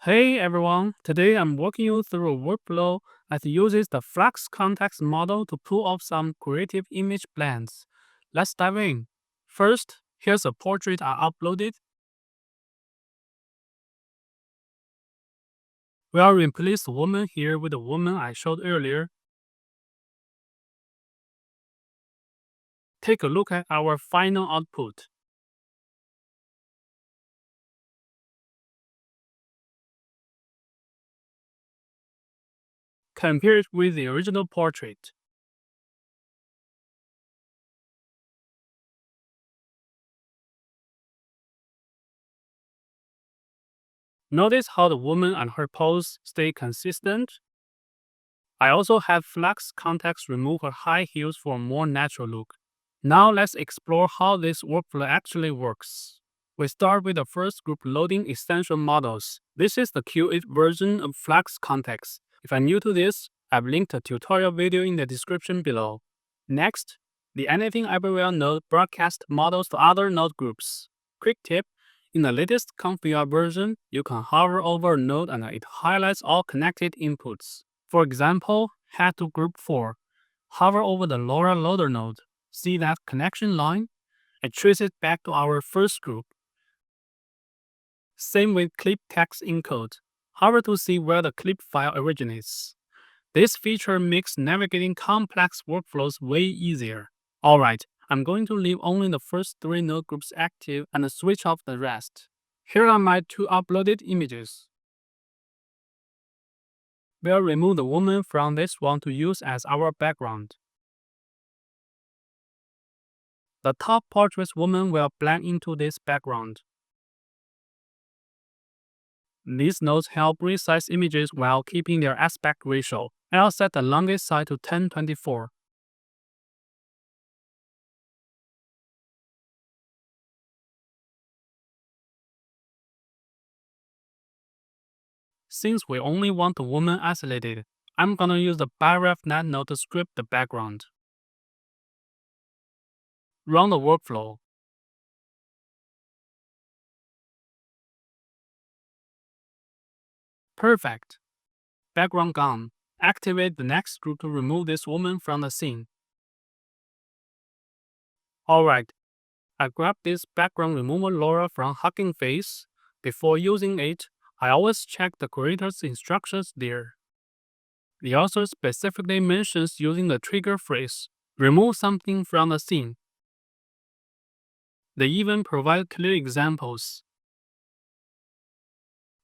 Hey everyone, today I'm walking you through a workflow that uses the Flux Kontext model to pull off some creative image blends. Let's dive in. First, here's a portrait I uploaded. We'll replace the woman here with the woman I showed earlier. Take a look at our final output. Compare it with the original portrait. Notice how the woman and her pose stay consistent. I also have Flux Kontext remove her high heels for a more natural look. Now let's explore how this workflow actually works. We start with the first group loading extension models. This is the Q8 version of Flux Kontext. If you're new to this, I've linked a tutorial video in the description below. Next, the Anything Everywhere node broadcasts models to other node groups. Quick tip, in the latest ComfyUI version, you can hover over a node and it highlights all connected inputs. For example, head to group 4. Hover over the LoRa loader node. See that connection line? And trace it back to our first group. Same with clip text encode. Hover to see where the clip file originates. This feature makes navigating complex workflows way easier. Alright, I'm going to leave only the first 3 node groups active and switch off the rest. Here are my 2 uploaded images. We'll remove the woman from this one to use as our background. The top portrait woman will blend into this background. These nodes help resize images while keeping their aspect ratio. I'll set the longest side to 1024. Since we only want the woman isolated, I'm gonna use the BiRefNet node to script the background. Run the workflow. Perfect. Background gone. Activate the next group to remove this woman from the scene. Alright, I grabbed this background removal LoRa from Hugging Face. Before using it, I always check the creator's instructions there. The author specifically mentions using the trigger phrase, remove something from the scene. They even provide clear examples.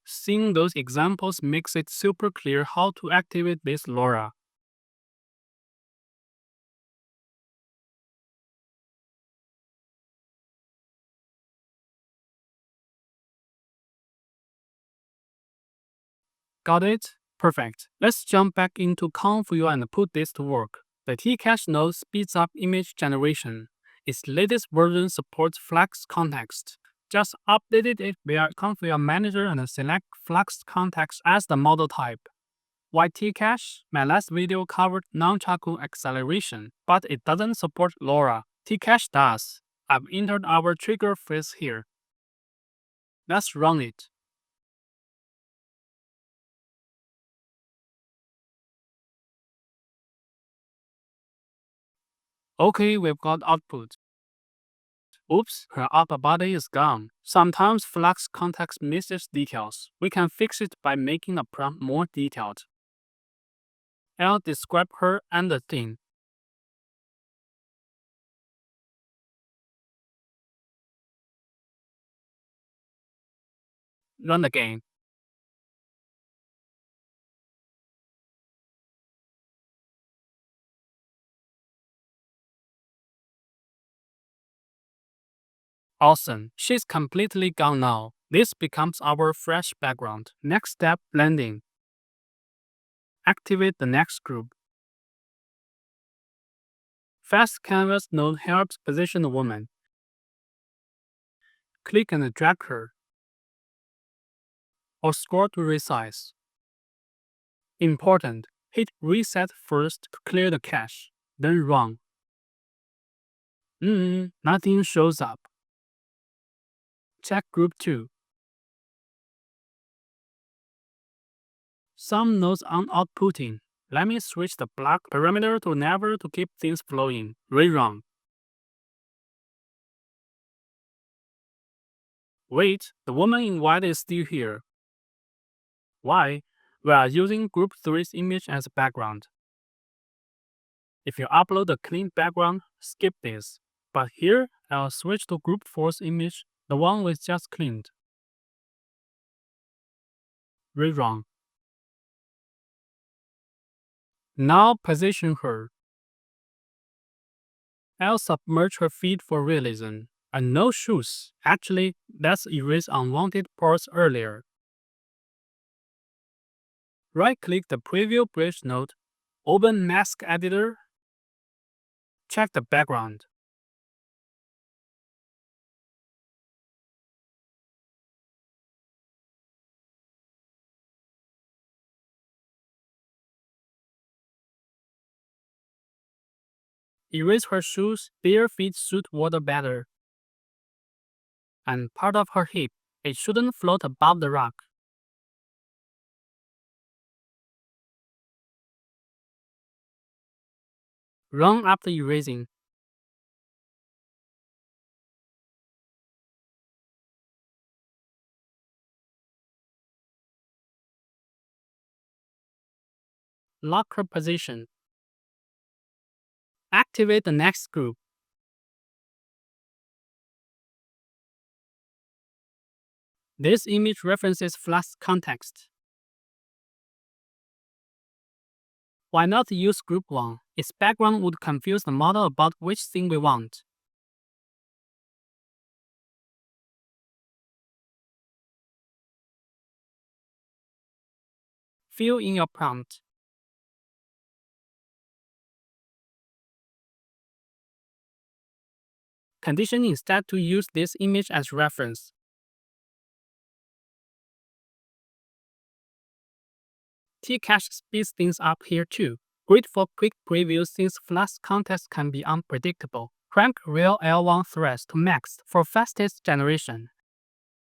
Seeing those examples makes it super clear how to activate this LoRa. Got it? Perfect. Let's jump back into ComfyUI and put this to work. The Tcache node speeds up image generation. Its latest version supports Flux Kontext. Just updated it via ComfyUI Manager and select Flux Kontext as the model type. Why Tcache? My last video covered non-charcoal acceleration, but it doesn't support LoRa. Tcache does. I've entered our trigger phrase here. Let's run it. Okay, we've got output. Oops, her upper body is gone. Sometimes Flux Kontext misses details. We can fix it by making the prompt more detailed. I'll describe her and the thing. Run again. Awesome. She's completely gone now. This becomes our fresh background. Next step, blending. Activate the next group. Fast Canvas node helps position the woman. Click and drag her. Or scroll to resize. Important. Hit reset first to clear the cache. Then run. Nothing shows up. Check group 2. Some nodes aren't outputting. Let me switch the block parameter to never to keep things flowing. Rerun. Wait, the woman in white is still here. Why? We are using group 3's image as a background. If you upload a clean background, skip this. But here, I'll switch to group 4's image, the one we just cleaned. Rerun. Now position her. I'll submerge her feet for realism. And no shoes. Actually, let's erase unwanted parts earlier. Right-click the Preview Bridge node, open Mask Editor, check the background. Erase her shoes, bare feet suit water better. And part of her hip, it shouldn't float above the rock. Run after erasing. Lock her position. Activate the next group. This image references Flux Kontext. Why not use group 1? Its background would confuse the model about which thing we want. Fill in your prompt. Condition instead to use this image as reference. Tcache speeds things up here too. Great for quick previews since Flux Kontext can be unpredictable. Crank real L1 threads to max for fastest generation.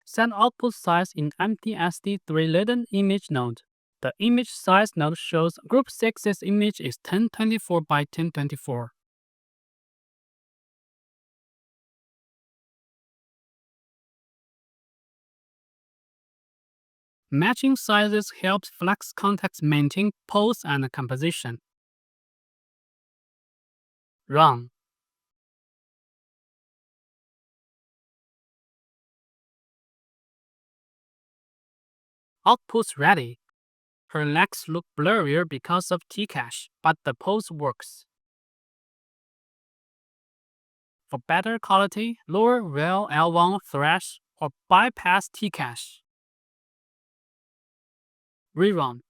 Set output size in empty SD3 latent image node. The image size node shows group 6's image is 1024 by 1024. Matching sizes helps Flux Kontext maintain pose and composition. Run. Output's ready. Her legs look blurrier because of Tcache, but the pose works. For better quality, lower rel L1 thresh or bypass Tcache. Rerun.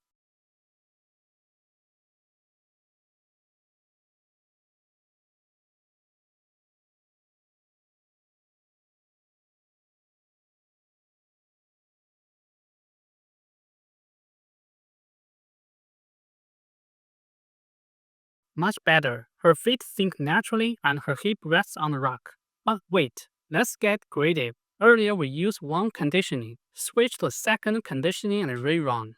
Much better. Her feet sink naturally and her hip rests on the rock. But wait, let's get creative. Earlier we used one conditioning. Switch to second conditioning and rerun.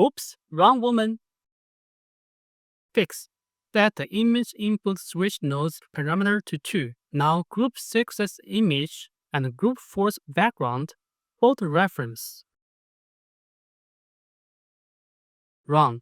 Oops, wrong woman. Fix. Set the image input switch nodes parameter to 2. Now group 6's image and group 4's background both reference. Run.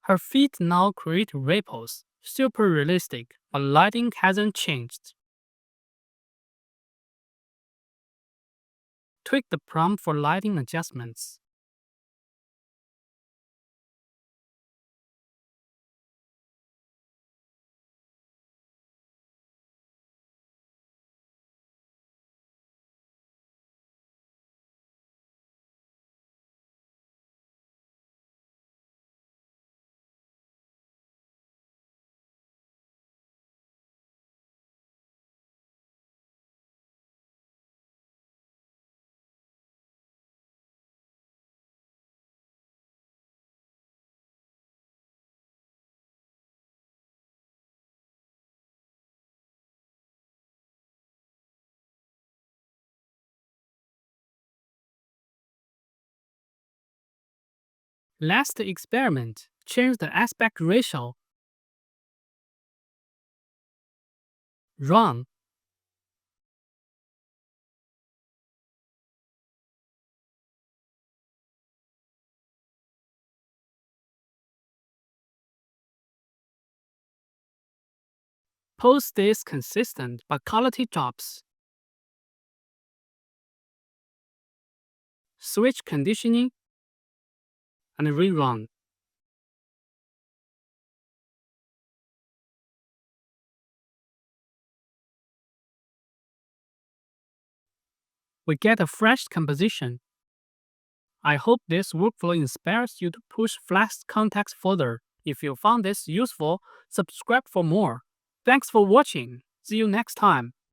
Her feet now create ripples, super realistic, but lighting hasn't changed. Tweak the prompt for lighting adjustments. Last experiment. Change the aspect ratio. Run. Pose stays consistent, but quality drops. Switch conditioning and rerun. We get a fresh composition. I hope this workflow inspires you to push Flux Kontext further. If you found this useful, subscribe for more. Thanks for watching. See you next time.